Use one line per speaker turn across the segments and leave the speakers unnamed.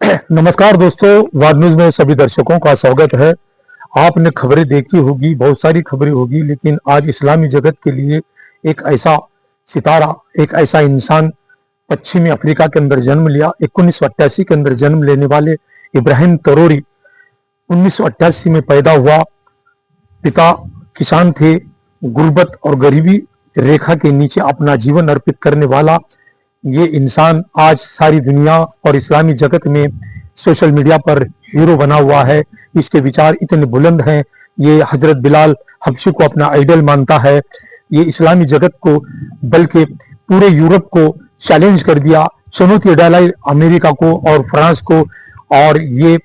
नमस्कार दोस्तों, वाद न्यूज में सभी दर्शकों का स्वागत है। आपने खबरें देखी होगी, बहुत सारी खबरें होगी, लेकिन आज इस्लामी जगत के लिए एक ऐसा सितारा, एक ऐसा इंसान पश्चिमी अफ्रीका के अंदर जन्म लिया। 1988 के अंदर जन्म लेने वाले इब्राहिम तरोरी 1988 में पैदा हुआ। पिता किसान थे। गुर्बत और गरीबी रेखा के नीचे अपना जीवन अर्पित करने वाला ये इंसान आज सारी दुनिया और इस्लामी जगत में सोशल मीडिया पर हीरो बना हुआ है। इसके विचार इतने बुलंद हैं। ये हजरत बिलाल हबशी को अपना आइडल मानता है। ये इस्लामी जगत को बल्कि पूरे यूरोप को चैलेंज कर दिया, चुनौती डालाई अमेरिका को और फ्रांस को। और ये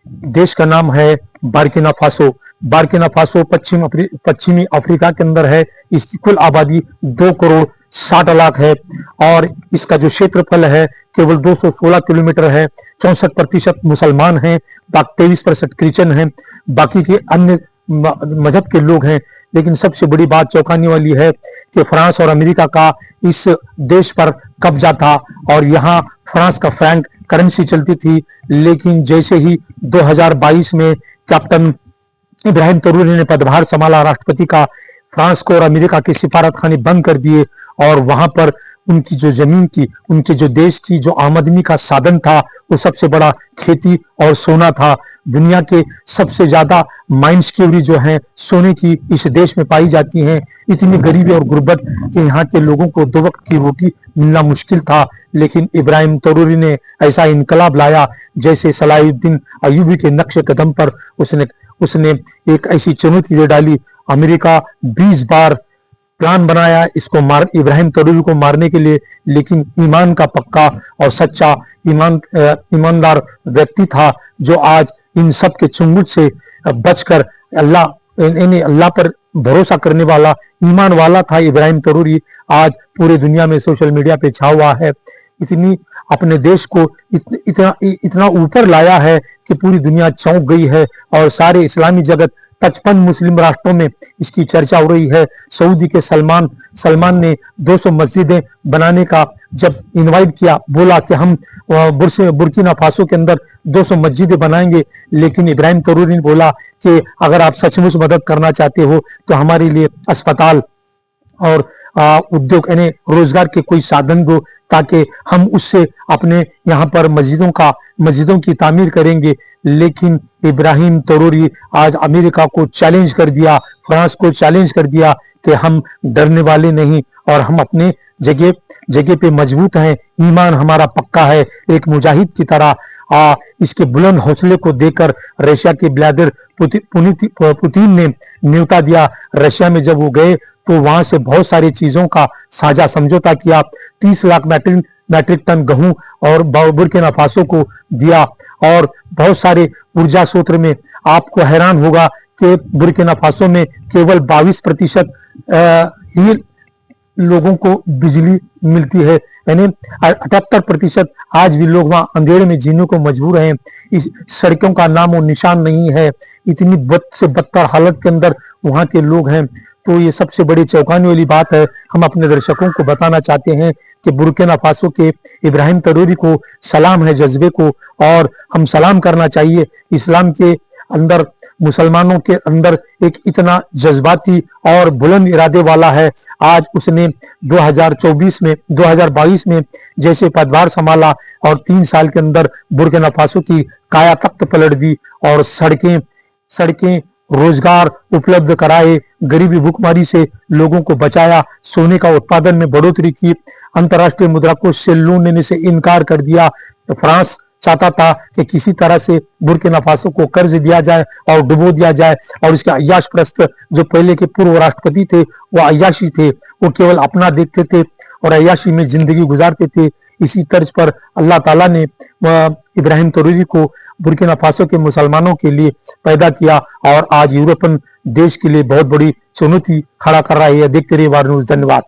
देश का नाम है बुर्किना फासो। बुर्किना फासो पश्चिमी अफ्रीका के अंदर है। इसकी कुल आबादी 2 करोड़ 60 लाख है और इसका जो क्षेत्रफल है केवल 216 किलोमीटर है। 64% मुसलमान हैं, 23% क्रिश्चियन हैं, बाकी के अन्य मजहब के लोग हैं। लेकिन सबसे बड़ी बात चौंकाने वाली है कि फ्रांस और अमेरिका का इस देश पर कब्जा था और यहाँ फ्रांस का फ्रैंक करेंसी चलती थी। लेकिन जैसे ही 2022 में कैप्टन इब्राहिम तरोरी ने पदभार संभाला राष्ट्रपति का, फ्रांस को और अमेरिका के सिफारतखाने बंद कर दिए और वहां पर उनकी जो जमीन की, उनके जो देश की जो आमदनी का साधन था वो सबसे बड़ा खेती और सोना था। दुनिया के सबसे ज्यादा माइंस की जो है सोने की इस देश में पाई जाती हैं। इतनी गरीबी और गुर्बत कि यहाँ के लोगों को 2 वक्त की रोटी मिलना मुश्किल था। लेकिन इब्राहिम तरोरी ने ऐसा इनकलाब लाया जैसे सलाहुद्दीन अय्यूबी के नक्शे कदम पर उसने एक ऐसी चुनौती दे डाली। अमेरिका 20 बार प्लान बनाया इब्राहिम तरोरी को मारने के लिए, लेकिन ईमान का पक्का और सच्चा ईमानदार व्यक्ति था जो आज इन सब के चुंगुट से बचकर अल्लाह पर भरोसा करने वाला ईमान वाला था। इब्राहिम तरोरी आज पूरे दुनिया में सोशल मीडिया पे छा हुआ है। इतनी अपने देश को इतना ऊपर लाया है कि पूरी दुनिया चौंक गई है और सारे इस्लामी जगत 55 मुस्लिम राष्ट्रों में इसकी चर्चा हो रही है। सऊदी के सलमान ने 200 मस्जिदें बनाने का जब इनवाइट किया, बोला कि हम बुर्किना फासो के अंदर 200 मस्जिदें बनाएंगे। लेकिन इब्राहिम तरोरी ने बोला कि अगर आप सचमुच मदद करना चाहते हो तो हमारे लिए अस्पताल और उद्योग यानी रोजगार के कोई साधन दो ताकि हम उससे अपने यहाँ पर मस्जिदों की तामीर करेंगे। लेकिन इब्राहिम तरोरी आज अमेरिका को चैलेंज कर दिया, फ्रांस को चैलेंज कर दिया कि हम डरने वाले नहीं और हम अपने जगह पे मजबूत हैं, ईमान हमारा पक्का है, एक मुजाहिद की तरह। इसके बुलंद हौसले को देखकर रशिया के व्लादिमीर पुतिन ने न्योता दिया। रशिया में जब वो गए तो वहां से बहुत सारी चीजों का साझा समझौता किया। 30 लाख मैट्रिक टन गेहूं और बुर्किना फासो को दिया और बहुत सारे ऊर्जा स्रोत में आपको हैरान होगा कि बुर्किना फासो में केवल 22% ही लोगों को बिजली मिलती है, यानी 78% आज भी लोग वहां अंधेरे में जीने को मजबूर हैं। इस सड़कों का नाम और निशान नहीं है। इतनी बद से बदतर हालत के अंदर वहां के लोग हैं। तो ये सबसे बड़ी चौंकाने वाली बात है। हम अपने दर्शकों को बताना चाहते हैं कि बुर्किना फासो के इब्राहिम तरोरी को सलाम है जज्बे को, और हम सलाम करना चाहिए। इस्लाम के अंदर, मुसलमानों के अंदर एक इतना जज्बाती और बुलंद इरादे वाला है। आज उसने 2022 में जैसे पदभार संभाला और 3 साल के अंदर बुर्किना फासो की काया तख्त पलट दी और सड़कें रोजगार उपलब्ध कराए, गरीबी भूखमरी से लोगों को बचाया, सोने का उत्पादन में बढ़ोतरी की, अंतर्राष्ट्रीय मुद्रा कोष से लोन लेने से इनकार कर दिया। तो फ्रांस चाहता था कि किसी तरह से बुर्किना फासो को कर्ज दिया जाए और डुबो दिया जाए, और इसके अय्याश प्रस्त जो पहले के पूर्व राष्ट्रपति थे वो अय्याशी थे, वो केवल अपना देखते थे और अय्याशी में जिंदगी गुजारते थे। इसी तर्ज पर अल्लाह ताला ने इब्राहिम तरोरी को बुर्किना फासो के मुसलमानों के लिए पैदा किया और आज यूरोपियन देश के लिए बहुत बड़ी चुनौती खड़ा कर रहा है। देखते रहिए वाद न्यूज। धन्यवाद।